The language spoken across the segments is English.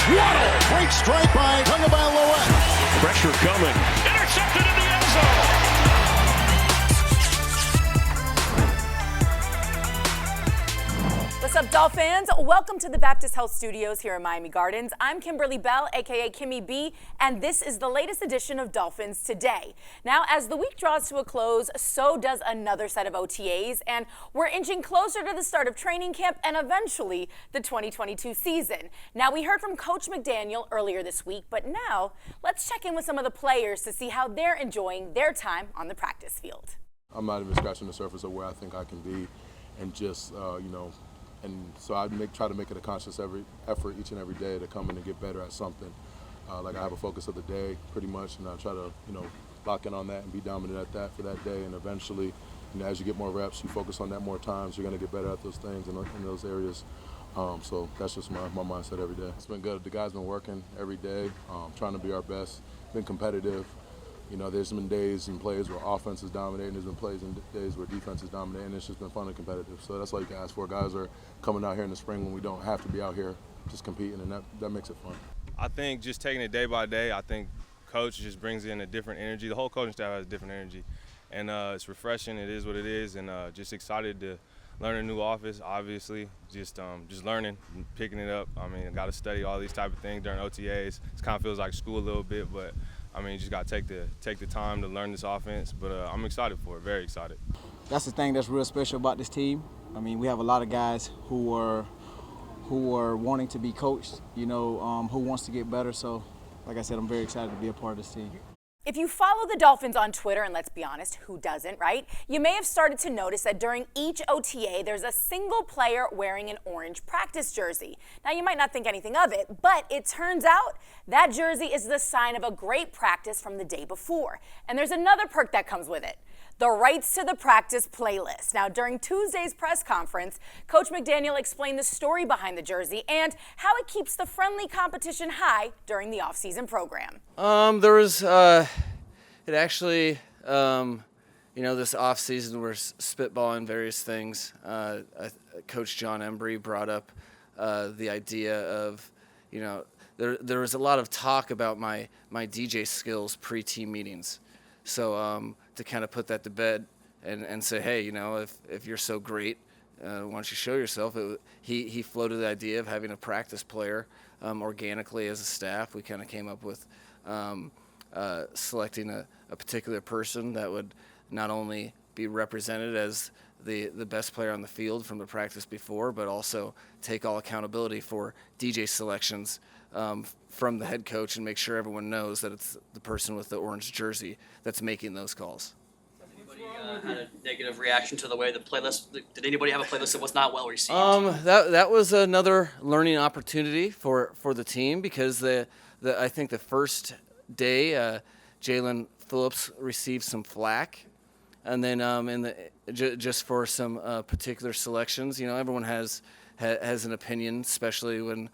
Waddle, great strike by Tagovailoa. Pressure coming. Intercepted in the end zone. What's up, Dolphins? Welcome to the Baptist Health Studios here in Miami Gardens. I'm Kimberly Bell, aka Kimmy B, and this is the latest edition of Dolphins Today. Now, as the week draws to a close, so does another set of OTAs, and we're inching closer to the start of training camp and eventually the 2022 season. Now, we heard from Coach McDaniel earlier this week, but now let's check in with some of the players to see how they're enjoying their time on the practice field. I'm not even scratching the surface of where I think I can be, and just, and so I try to make it a conscious effort each and every day to come in and get better at something. Like I have a focus of the day pretty much, and I try to, lock in on that and be dominant at that for that day. And eventually, as you get more reps, you focus on that more times, you're going to get better at those things in those areas. So that's just my mindset every day. It's been good. The guys been working every day, trying to be our best, been competitive. There's been days and plays where offense is dominating. There's been plays and days where defense is dominating. It's just been fun and competitive. So that's all you can ask for. Guys are coming out here in the spring when we don't have to be out here just competing, and that makes it fun. I think just taking it day by day, I think coach just brings in a different energy. The whole coaching staff has a different energy, and it's refreshing. It is what it is, and just excited to learn a new office, obviously. Just learning, picking it up. I mean, I got to study all these type of things during OTAs. It kind of feels like school a little bit, but you just got to take the time to learn this offense, but I'm excited for it, very excited. That's the thing that's real special about this team. We have a lot of guys who are wanting to be coached, who wants to get better. So, like I said, I'm very excited to be a part of this team. If you follow the Dolphins on Twitter, and let's be honest, who doesn't, right? You may have started to notice that during each OTA, there's a single player wearing an orange practice jersey. Now, you might not think anything of it, but it turns out that jersey is the sign of a great practice from the day before. And there's another perk that comes with it: the rights to the practice playlist. Now, during Tuesday's press conference, Coach McDaniel explained the story behind the jersey and how it keeps the friendly competition high during the off-season program. There was, it actually, this off-season we're spitballing various things. Coach John Embry brought up the idea of, there was a lot of talk about my DJ skills pre-team meetings. So to kind of put that to bed and say, hey, if you're so great, why don't you show yourself? He floated the idea of having a practice player organically as a staff. We kind of came up with selecting a particular person that would not only be represented as the best player on the field from the practice before, but also take all accountability for DJ selections from the head coach and make sure everyone knows that it's the person with the orange jersey that's making those calls. Anybody had a negative reaction to the way the playlist? Did anybody have a playlist that was not well received? That was another learning opportunity for the team, because I think the first day Jalen Phillips received some flack, and then just for some particular selections, everyone has an opinion, especially when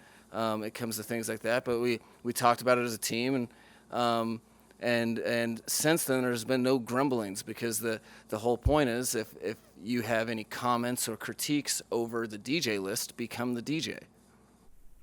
it comes to things like that. But we talked about it as a team, and since then there's been no grumblings, because the whole point is if you have any comments or critiques over the DJ list, become the DJ.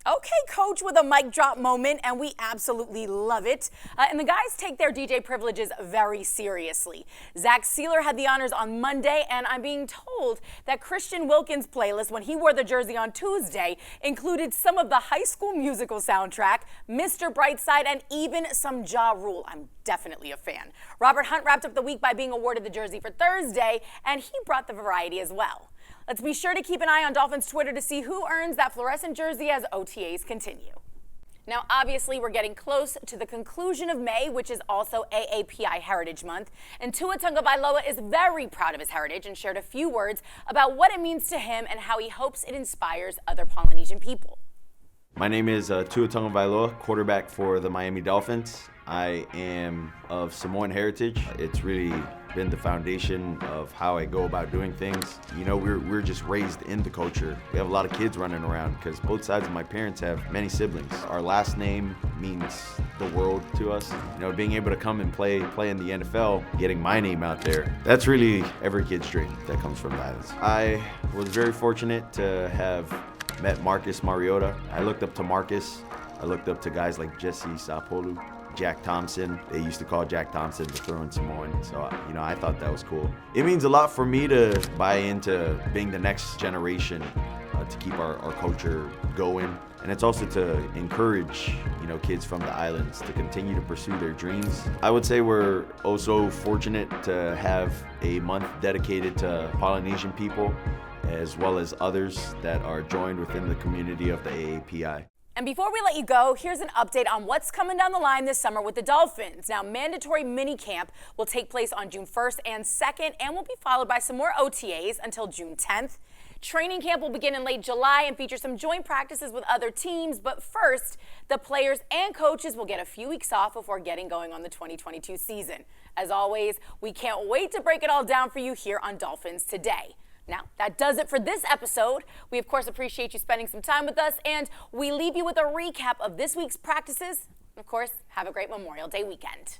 Okay, Coach, with a mic drop moment, and we absolutely love it. And the guys take their DJ privileges very seriously. Zach Sealer had the honors on Monday, and I'm being told that Christian Wilkins' playlist, when he wore the jersey on Tuesday, included some of the High School Musical soundtrack, Mr. Brightside, and even some Ja Rule. I'm definitely a fan. Robert Hunt wrapped up the week by being awarded the jersey for Thursday, and he brought the variety as well. Let's be sure to keep an eye on Dolphins Twitter to see who earns that fluorescent jersey as OTAs continue. Now, obviously, we're getting close to the conclusion of May, which is also AAPI Heritage Month. And Tua Tagovailoa is very proud of his heritage and shared a few words about what it means to him and how he hopes it inspires other Polynesian people. My name is Tua Tagovailoa, quarterback for the Miami Dolphins. I am of Samoan heritage. It's really been the foundation of how I go about doing things. We're just raised in the culture. We have a lot of kids running around because both sides of my parents have many siblings. Our last name means the world to us. Being able to come and play in the NFL, getting my name out there, that's really every kid's dream that comes from the islands. I was very fortunate to have met Marcus Mariota. I looked up to Marcus I looked up to guys like Jesse Sapolu, Jack Thompson. They used to call Jack Thompson the throwing Samoan. So, I thought that was cool. It means a lot for me to buy into being the next generation to keep our culture going. And it's also to encourage, kids from the islands to continue to pursue their dreams. I would say we're also fortunate to have a month dedicated to Polynesian people, as well as others that are joined within the community of the AAPI. And before we let you go, here's an update on what's coming down the line this summer with the Dolphins. Now, mandatory mini camp will take place on June 1st and 2nd and will be followed by some more OTAs until June 10th. Training camp will begin in late July and feature some joint practices with other teams. But first, the players and coaches will get a few weeks off before getting going on the 2022 season. As always, we can't wait to break it all down for you here on Dolphins Today. Now, that does it for this episode. We, of course, appreciate you spending some time with us, and we leave you with a recap of this week's practices. Of course, have a great Memorial Day weekend.